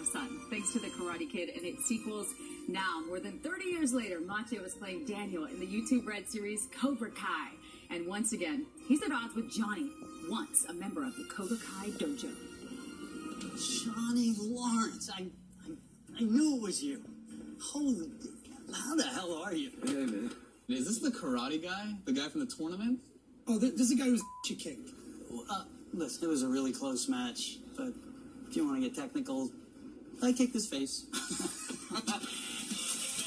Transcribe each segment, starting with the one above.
of sun, thanks to the Karate Kid and its sequels. Now, more than 30 years later, Macchio is playing Daniel in the YouTube Red series Cobra Kai. And once again, he's at odds with Johnny, once a member of the Cobra Kai dojo. Johnny Lawrence, I knew it was you. Holy, how the hell are you? Hey, man. Is this the karate guy? The guy from the tournament? Oh, this is the guy who's kicked. Listen, it was a really close match, but if you want to get technical, I kicked his face.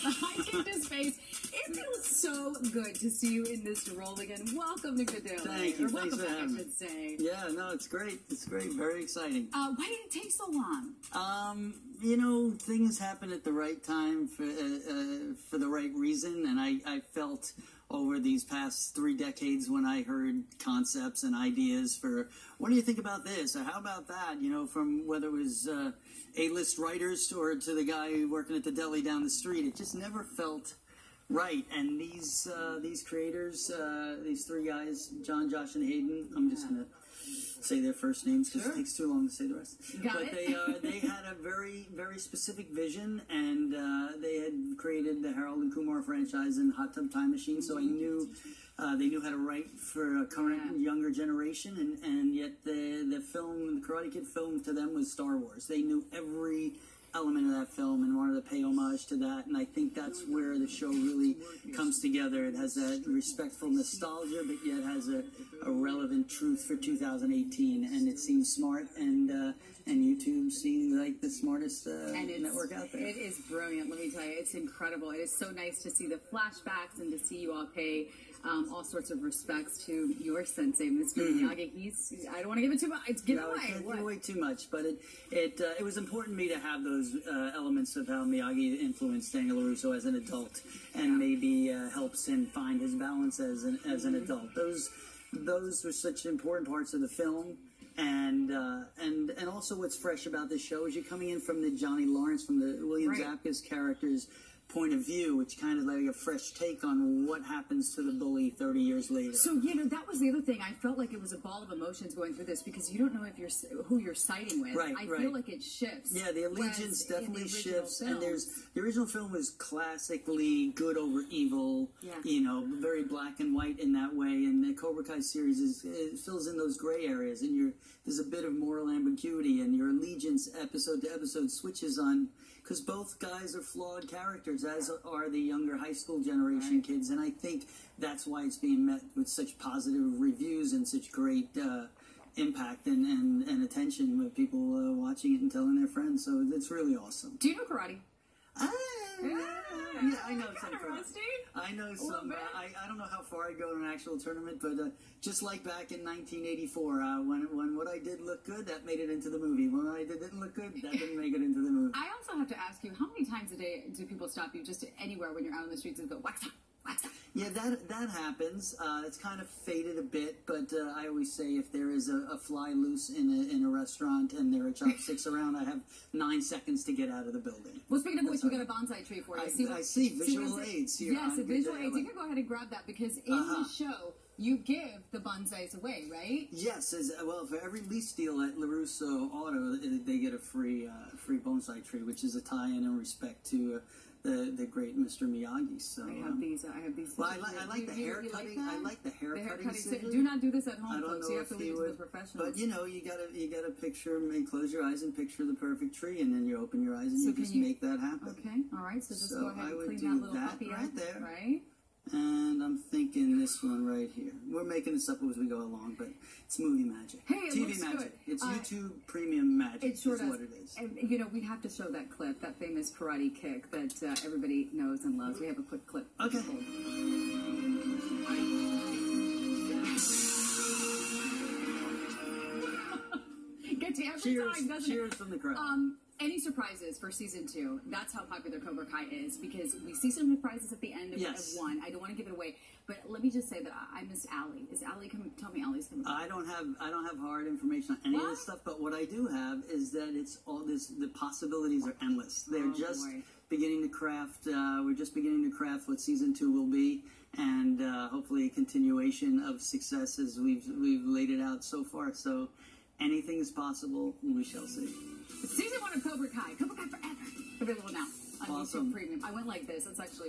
I kicked his face. It feels so good to see you in this role again. Welcome to Good Day. Thank you. Thanks for having me. I should say. Yeah, no, it's great. It's great. Very exciting. Why did it take so long? You know, things happen at the right time for the right reason, and I felt over these past 3 decades when I heard concepts and ideas for, what do you think about this, or how about that, you know, from whether it was A-list writers or to the guy working at the deli down the street, it just never felt right. And these creators, these 3 guys, John, Josh, and Hayden, I'm just going to say their first names because it takes too long to say the rest. They had a very, very specific vision, and they had created the Harold and Kumar franchise and Hot Tub Time Machine, so I knew they knew how to write for a current younger generation, and yet the film, the Karate Kid film to them was Star Wars. They knew every element of that film and wanted to pay homage to that, and I think that's where the show really comes together. It has that respectful nostalgia, but yet has a relevant truth for 2018, and it seems smart, and YouTube seems like the smartest network out there. It is brilliant, let me tell you. It's incredible. It is so nice to see the flashbacks and to see you all pay all sorts of respects to your sensei, Mr. Miyagi. I don't want to give it too much. It's give away. I can't give away too much, but it was important to me to have those elements of how Miyagi influenced Daniel LaRusso as an adult, and maybe helps him find his balance as an adult. Those were such important parts of the film. And also what's fresh about this show is you're coming in from the Johnny Lawrence, from the William Zabka's character's point of view, which kind of like a fresh take on what happens to the bully 30 years later. So, you know, that was the other thing. I felt like it was a ball of emotions going through this because you don't know if who you're siding with. I feel like it shifts. Yeah, the allegiance definitely shifts. And the original film was classically good over evil, you know, very black and white in that way. And the Cobra Kai series fills in those gray areas, and there's a bit of moral ambiguity, and your allegiance episode to episode switches on, because both guys are flawed characters, as are the younger high school generation kids, and I think that's why it's being met with such positive reviews and such great impact and attention with people watching it and telling their friends, so it's really awesome. Do you know karate? Yeah, I know some karate. I know some. I don't know how far I go in an actual tournament, but just like back in 1984, when what I did looked good, that made it into the movie. When I didn't look good, that didn't make it into the movie. I also have to ask you, how many times a day do people stop you just anywhere when you're out on the streets and go, wax up, wax up? Yeah, that happens. It's kind of faded a bit, but I always say if there is a fly loose in a restaurant and there are chopsticks around, I have 9 seconds to get out of the building. Well, speaking of which, we got a bonsai tree for you. I see visual aids here. Yes, visual aids. You can go ahead and grab that because in the show, you give the bonsais away, right? Yes, well, for every lease deal at LaRusso Auto, they get a free bonsai tree, which is a tie-in in respect to the great Mr. Miyagi. So I have these. Well, I like the hair cutting. I like the hair cutting. Do not do this at home, I don't folks. know You have to leave it to the professionals. But you know, you gotta picture, close your eyes and picture the perfect tree, and then you open your eyes and you just make that happen. Okay, all right. So just go ahead and clean that little puppy right out, there. Right? And I'm thinking this one right here. We're making this up as we go along, but it's movie magic. Hey, it TV looks magic. good. It's YouTube premium magic. It sure is does. what it is. And, you know, we have to show that clip, that famous karate kick that everybody knows and loves. We have a quick clip. Okay. Gets you every time, doesn't it? Cheers from the crowd. Any surprises for season 2? That's how popular Cobra Kai is, because we see some surprises at the end of one. I don't want to give it away, but let me just say that I missed Allie. Is Allie coming? Tell me Allie's coming. I don't have hard information on any of this stuff, but what I do have is that it's all this. The possibilities are endless. They're just beginning to craft. We're just beginning to craft what season 2 will be, and hopefully a continuation of success as we've laid it out so far. So anything is possible. We shall see. Season 1 of Cobra Kai. Available now on Awesome. YouTube Premium. I went like this. It's actually